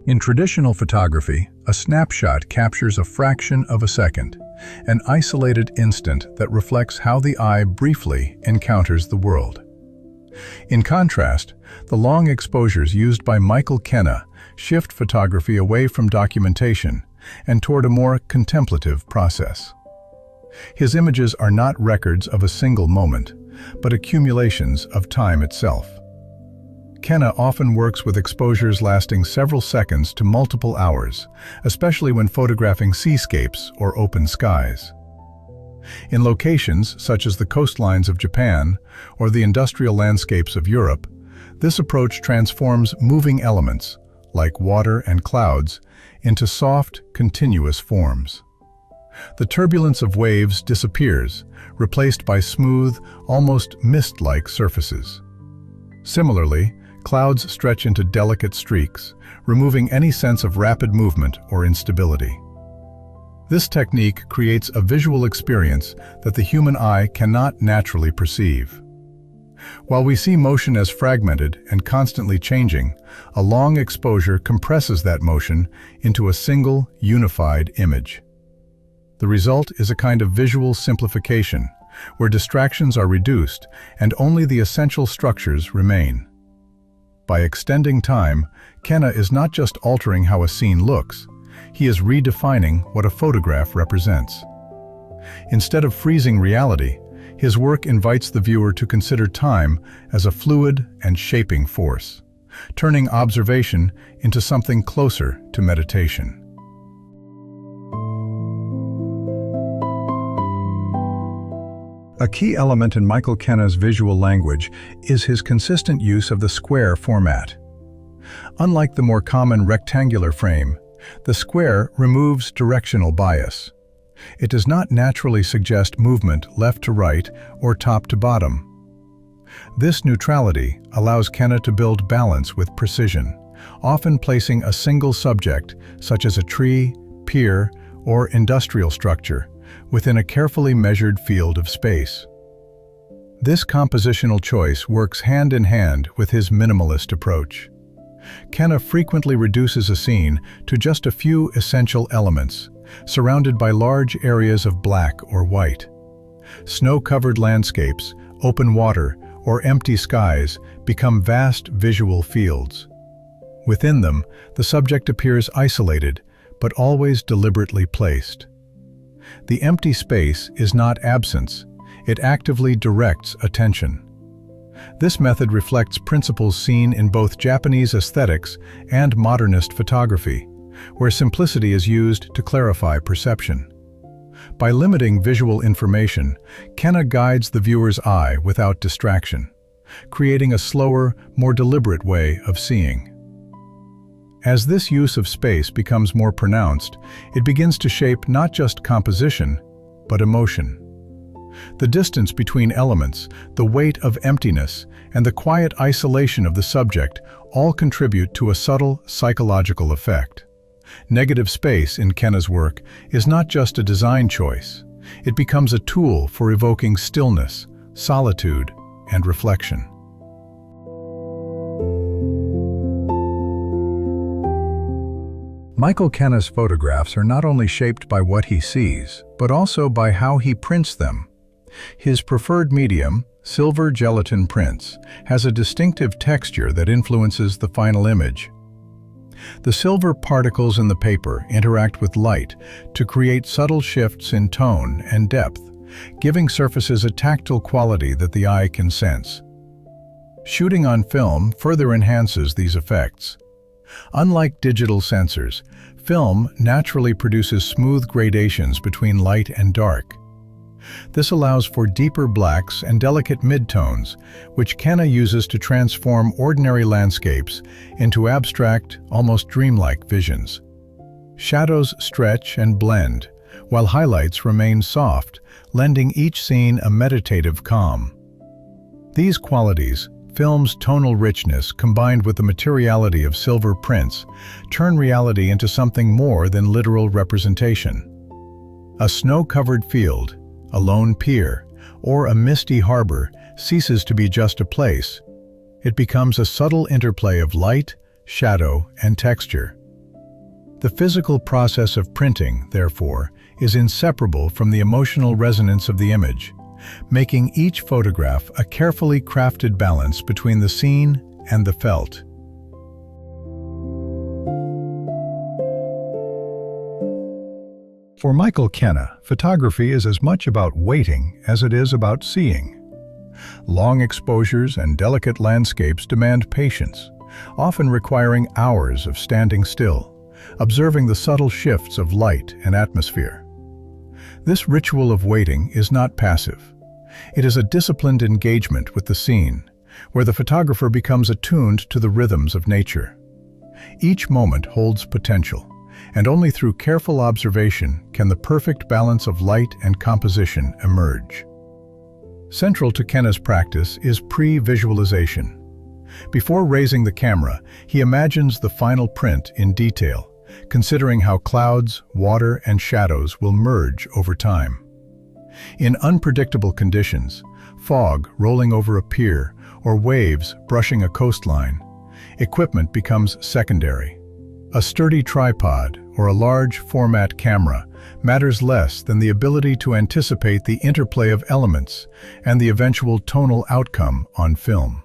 In traditional photography, a snapshot captures a fraction of a second, an isolated instant that reflects how the eye briefly encounters the world. In contrast, the long exposures used by Michael Kenna shift photography away from documentation and toward a more contemplative process. His images are not records of a single moment, but accumulations of time itself. Kenna often works with exposures lasting several seconds to multiple hours, especially when photographing seascapes or open skies. In locations such as the coastlines of Japan or the industrial landscapes of Europe, this approach transforms moving elements, like water and clouds, into soft, continuous forms. The turbulence of waves disappears, replaced by smooth, almost mist-like surfaces. Similarly, clouds stretch into delicate streaks, removing any sense of rapid movement or instability. This technique creates a visual experience that the human eye cannot naturally perceive. While we see motion as fragmented and constantly changing, a long exposure compresses that motion into a single, unified image. The result is a kind of visual simplification, where distractions are reduced and only the essential structures remain. By extending time, Kenna is not just altering how a scene looks, he is redefining what a photograph represents. Instead of freezing reality, his work invites the viewer to consider time as a fluid and shaping force, turning observation into something closer to meditation. A key element in Michael Kenna's visual language is his consistent use of the square format. Unlike the more common rectangular frame, the square removes directional bias. It does not naturally suggest movement left to right or top to bottom. This neutrality allows Kenna to build balance with precision, often placing a single subject, such as a tree, pier, or industrial structure, within a carefully measured field of space. This compositional choice works hand in hand with his minimalist approach. Kenna frequently reduces a scene to just a few essential elements, surrounded by large areas of black or white. Snow-covered landscapes, open water, or empty skies become vast visual fields. Within them, the subject appears isolated, but always deliberately placed. The empty space is not absence, it actively directs attention. This method reflects principles seen in both Japanese aesthetics and modernist photography, where simplicity is used to clarify perception. By limiting visual information, Kenna guides the viewer's eye without distraction, creating a slower, more deliberate way of seeing. As this use of space becomes more pronounced, it begins to shape not just composition, but emotion. The distance between elements, the weight of emptiness, and the quiet isolation of the subject all contribute to a subtle psychological effect. Negative space in Kenna's work is not just a design choice. It becomes a tool for evoking stillness, solitude, and reflection. Michael Kenna's photographs are not only shaped by what he sees, but also by how he prints them. His preferred medium, silver-gelatin prints, has a distinctive texture that influences the final image. The silver particles in the paper interact with light to create subtle shifts in tone and depth, giving surfaces a tactile quality that the eye can sense. Shooting on film further enhances these effects. Unlike digital sensors, film naturally produces smooth gradations between light and dark. This allows for deeper blacks and delicate midtones, which Kenna uses to transform ordinary landscapes into abstract, almost dreamlike visions. Shadows stretch and blend, while highlights remain soft, lending each scene a meditative calm. These qualities, film's tonal richness combined with the materiality of silver prints, turn reality into something more than literal representation. A snow-covered field, a lone pier, or a misty harbor ceases to be just a place. It becomes a subtle interplay of light, shadow, and texture. The physical process of printing, therefore, is inseparable from the emotional resonance of the image, making each photograph a carefully crafted balance between the seen and the felt. For Michael Kenna, photography is as much about waiting as it is about seeing. Long exposures and delicate landscapes demand patience, often requiring hours of standing still, observing the subtle shifts of light and atmosphere. This ritual of waiting is not passive. It is a disciplined engagement with the scene, where the photographer becomes attuned to the rhythms of nature. Each moment holds potential, and only through careful observation can the perfect balance of light and composition emerge. Central to Kenna's practice is pre-visualization. Before raising the camera, he imagines the final print in detail, considering how clouds, water, and shadows will merge over time. In unpredictable conditions, fog rolling over a pier or waves brushing a coastline, equipment becomes secondary. A sturdy tripod or a large format camera matters less than the ability to anticipate the interplay of elements and the eventual tonal outcome on film.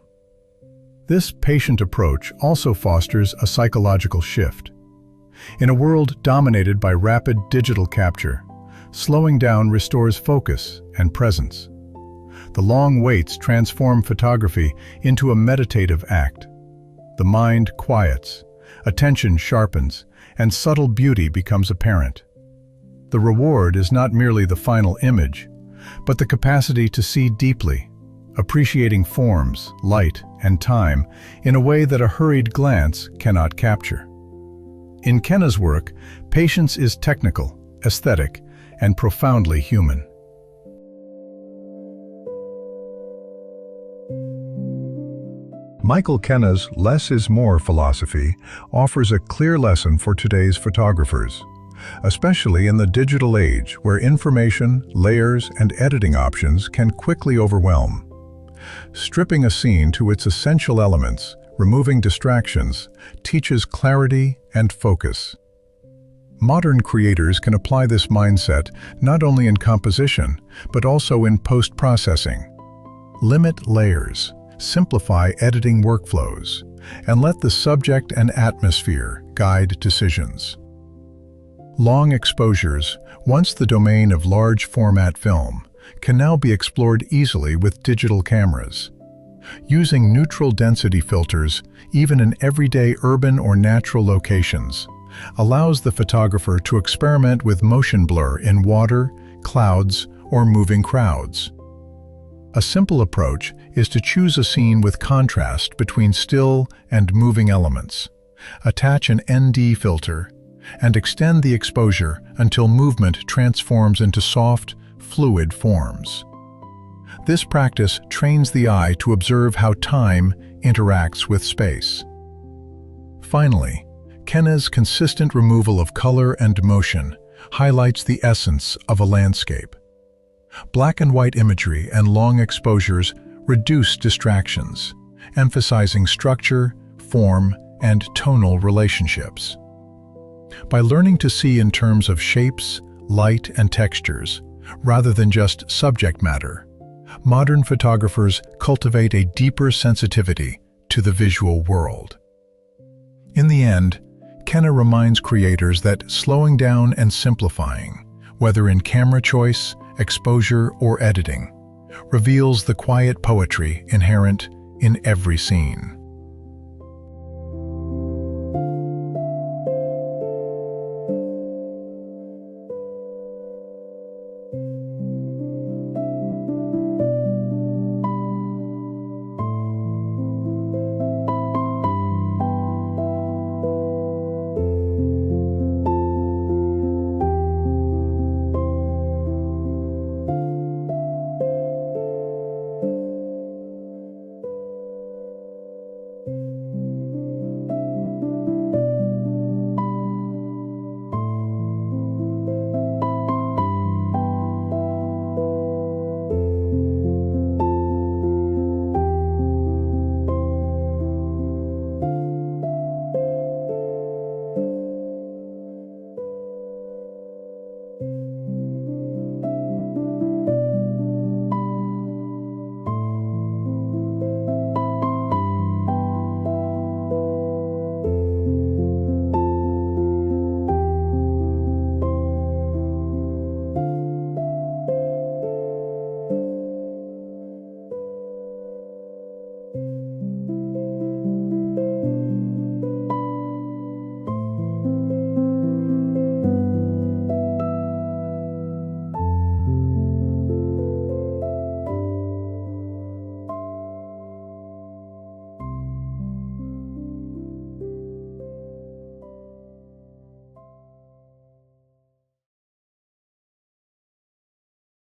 This patient approach also fosters a psychological shift. In a world dominated by rapid digital capture, slowing down restores focus and presence. The long waits transform photography into a meditative act. The mind quiets, attention sharpens, and subtle beauty becomes apparent. The reward is not merely the final image, but the capacity to see deeply, appreciating forms, light, and time in a way that a hurried glance cannot capture. In Kenna's work, patience is technical, aesthetic, and profoundly human. Michael Kenna's less is more philosophy offers a clear lesson for today's photographers, especially in the digital age where information, layers, and editing options can quickly overwhelm. Stripping a scene to its essential elements, removing distractions, teaches clarity and focus. Modern creators can apply this mindset not only in composition, but also in post-processing. Limit layers, simplify editing workflows, and let the subject and atmosphere guide decisions. Long exposures, once the domain of large-format film, can now be explored easily with digital cameras. Using neutral density filters, even in everyday urban or natural locations, allows the photographer to experiment with motion blur in water, clouds, or moving crowds. A simple approach is to choose a scene with contrast between still and moving elements, attach an ND filter, and extend the exposure until movement transforms into soft, fluid forms. This practice trains the eye to observe how time interacts with space. Finally, Kenna's consistent removal of color and motion highlights the essence of a landscape. Black and white imagery and long exposures reduce distractions, emphasizing structure, form, and tonal relationships. By learning to see in terms of shapes, light, and textures, rather than just subject matter, modern photographers cultivate a deeper sensitivity to the visual world. In the end, Kenna reminds creators that slowing down and simplifying, whether in camera choice, exposure, or editing, reveals the quiet poetry inherent in every scene.